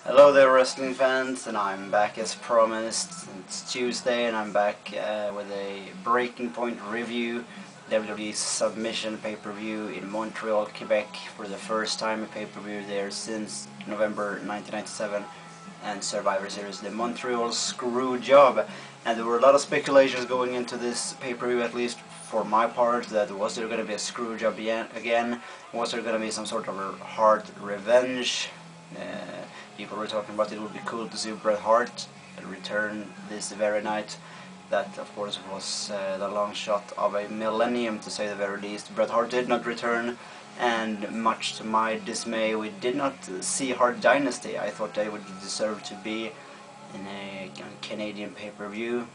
Hello there, wrestling fans, and I'm back as promised. It's Tuesday, and I'm back with a Breaking Point review. WWE Submission pay-per-view in Montreal, Quebec, for the first time a pay-per-view there since November 1997, and Survivor Series, the Montreal Screw Job. And there were a lot of speculations going into this pay-per-view, at least for my part, that was there going to be a screw job again? Was there going to be some sort of a hard revenge? People were talking about it would be cool to see Bret Hart return this very night. That, of course, was the long shot of a millennium, to say the very least. Bret Hart did not return, and much to my dismay, we did not see Hart Dynasty. I thought they would deserve to be in a Canadian pay-per-view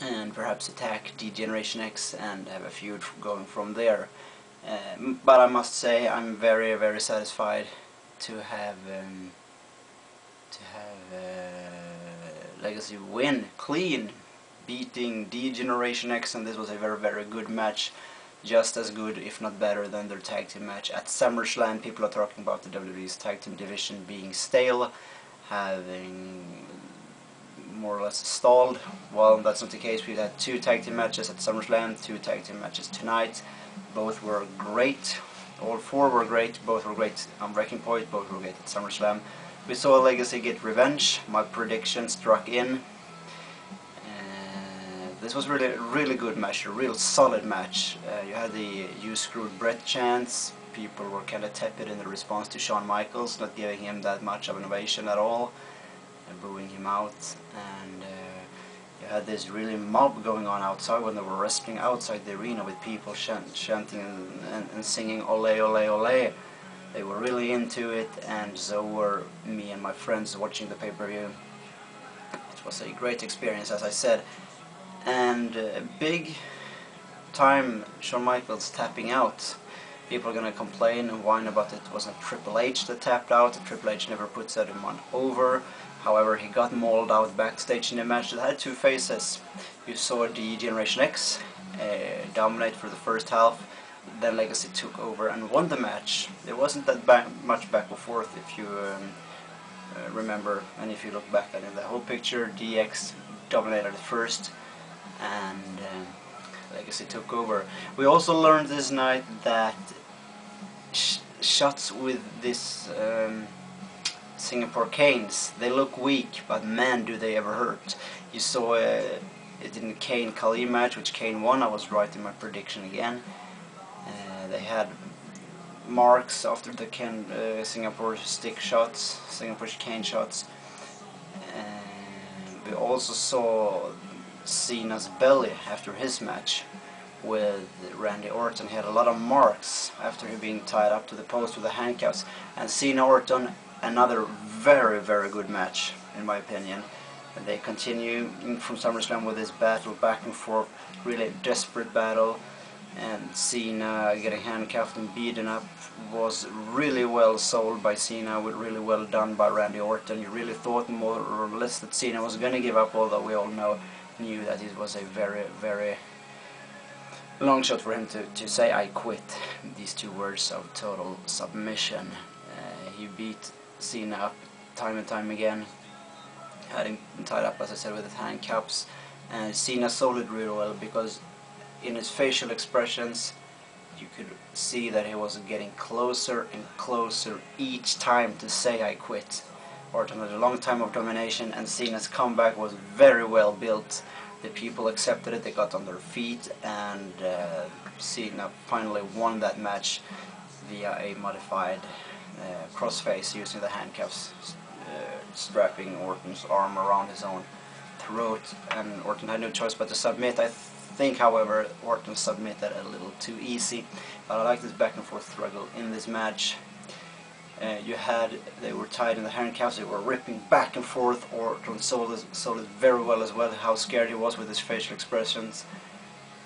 and perhaps attack D-Generation X and have a feud going from there. But I must say I'm very, very satisfied to have Legacy win clean, beating D-Generation X, and this was a very, very good match, just as good if not better than their tag team match at SummerSlam. People are talking about the WWE's tag team division being stale, having more or less stalled. Well, that's not the case. We had 2 tag team matches at SummerSlam, 2 tag team matches tonight. Both were great. All 4 were great. Both were great on Breaking Point. Both were great at SummerSlam. We saw Legacy get revenge. My prediction struck in. This was really good match, a real solid match. You had the "You Screwed Bret" chants. People were kind of tepid in the response to Shawn Michaels, not giving him that much of an ovation at all, and booing him out. And you had this really mob going on outside when they were wrestling outside the arena, with people chanting and singing "Ole, ole, ole." They were really into it, and so were me and my friends watching the pay-per-view. It was a great experience, as I said. And big time Shawn Michaels tapping out. People are going to complain and whine about it wasn't Triple H that tapped out. Triple H never puts anyone over. However, he got mauled out backstage in a match that had 2 phases. You saw D-Generation X dominate for the first half. Then Legacy took over and won the match. There wasn't that much back and forth, if you remember, and if you look back at it, the whole picture, DX dominated at first, and Legacy took over. We also learned this night that shots with this Singapore canes, they look weak, but man, do they ever hurt. You saw it in the Kane Khali match, which Kane won. I was right in my prediction again. They had marks after the Singapore stick shots, Singapore cane shots. We also saw Cena's belly after his match with Randy Orton. He had a lot of marks after he being tied up to the post with the handcuffs. And Cena Orton, another very, very good match in my opinion. And they continue from SummerSlam with this battle back and forth, really desperate battle. And Cena getting handcuffed and beaten up was really well sold by Cena, really well done by Randy Orton. You really thought more or less that Cena was going to give up, although we all knew that it was a very, very long shot for him to say "I quit." These 2 words of total submission. He beat Cena up time and time again, had him tied up, as I said, with his handcuffs. And Cena sold it really well, because in his facial expressions you could see that he was getting closer and closer each time to say "I quit." Orton had a long time of domination, and Cena's comeback was very well built. The people accepted it, they got on their feet, and Cena finally won that match via a modified crossface using the handcuffs, strapping Orton's arm around his own throat, and Orton had no choice but to submit. I think, however, Orton submitted a little too easy, but I like this back and forth struggle in this match. They were tied in the handcuffs, they were ripping back and forth. Orton sold it very well as well, how scared he was with his facial expressions.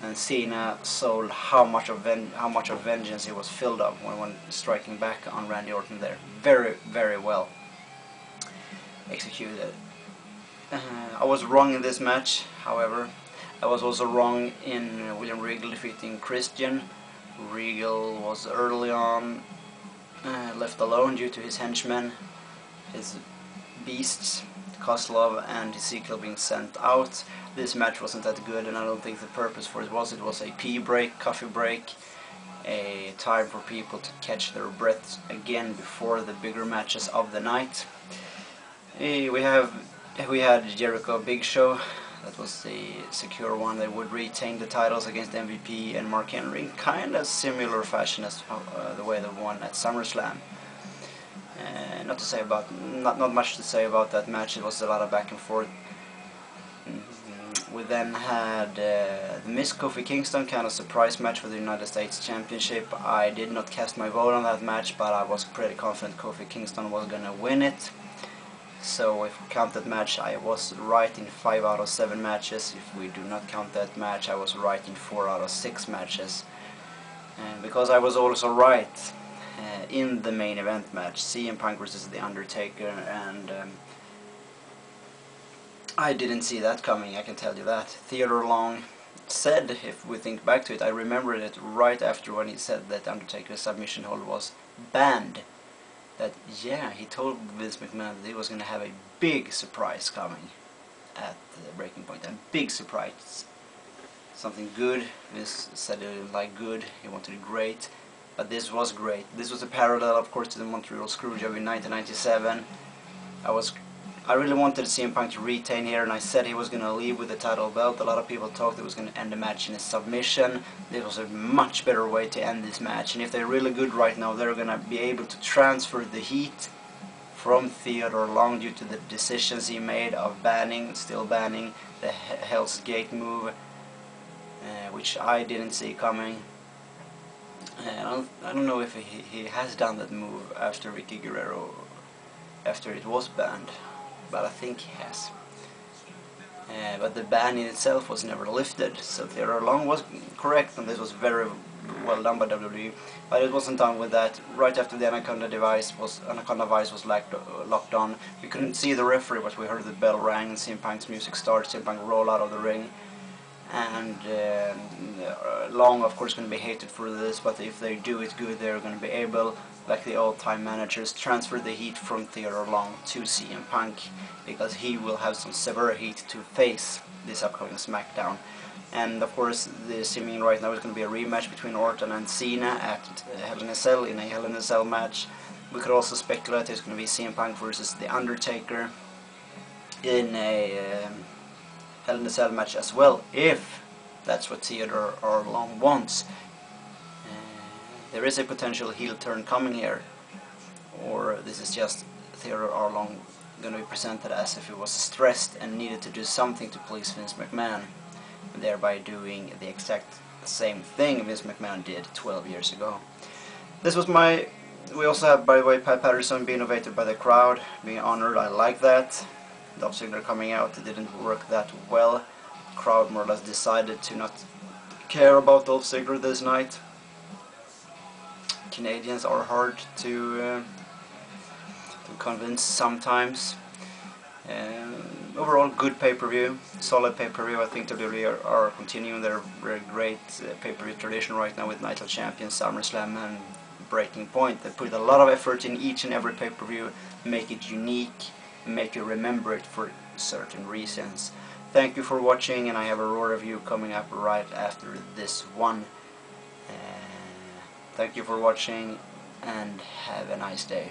And Cena sold how much of vengeance he was filled up when striking back on Randy Orton there. Very, very well executed. I was wrong in this match, however. I was also wrong in William Regal defeating Christian. Regal was early on left alone due to his henchmen, his beasts, Kozlov and Ezekiel, being sent out. This match wasn't that good, and I don't think the purpose for it was a pee break, coffee break, a time for people to catch their breaths again before the bigger matches of the night. We had Jericho Big Show. That was the secure one. They would retain the titles against MVP and Mark Henry in kind of similar fashion as the way they won at SummerSlam. Not much to say about that match. It was a lot of back and forth. We then had the Miz Kofi Kingston, kind of surprise match for the United States Championship. I did not cast my vote on that match, but I was pretty confident Kofi Kingston was gonna win it. So if we count that match, I was right in 5 out of 7 matches. If we do not count that match, I was right in 4 out of 6 matches. And because I was also right in the main event match, CM Punk versus The Undertaker, and I didn't see that coming, I can tell you that. Theodore Long said, if we think back to it, I remembered it right after when he said that Undertaker's submission hold was banned. That, yeah, he told Vince McMahon that he was going to have a big surprise coming at the breaking point. A big surprise. Something good. Vince said he didn't like good, he wanted great. But this was great. This was a parallel, of course, to the Montreal Screwjob in 1997. I really wanted CM Punk to retain here, and I said he was going to leave with the title belt. A lot of people thought it was going to end the match in a submission. This was a much better way to end this match, and if they're really good right now, they're going to be able to transfer the heat from Theodore Long due to the decisions he made of still banning the Hell's Gate move, which I didn't see coming. I don't know if he has done that move after Vicky Guerrero, after it was banned, but I think he has. But the ban in itself was never lifted, so Theodore Long was correct, and this was very well done by WWE. But it wasn't done with that. Right after the Anaconda Vice was locked on, we couldn't see the referee, but we heard the bell rang, and CM Punk's music starts. CM Punk roll out of the ring, and Long, of course, going to be hated for this, but if they do it good, they're going to be able, like the old-time managers, transfer the heat from Theodore Long to CM Punk, because he will have some severe heat to face this upcoming SmackDown. And of course, the seeming right now is going to be a rematch between Orton and Cena at Hell in a Cell, in a Hell in a Cell match. We could also speculate it's going to be CM Punk versus The Undertaker in a Hell in a Cell match as well, if that's what Theodore Long wants. There is a potential heel turn coming here, or this is just Theodore Long going to be presented as if he was stressed and needed to do something to please Vince McMahon, thereby doing the exact same thing Vince McMahon did 12 years ago. This was we also have, by the way, Pat Patterson being innovated by the crowd, being honored. I like that. Dolph Ziggler coming out, it didn't work that well. The crowd more or less decided to not care about Dolph Ziggler this night. Canadians are hard to convince sometimes. Overall, good pay-per-view, solid pay-per-view. I think WWE are continuing their very great pay-per-view tradition right now with Night of Champions, SummerSlam, and Breaking Point. They put a lot of effort in each and every pay-per-view, make it unique, make you remember it for certain reasons. Thank you for watching, and I have a Raw review coming up right after this one. Thank you for watching, and have a nice day.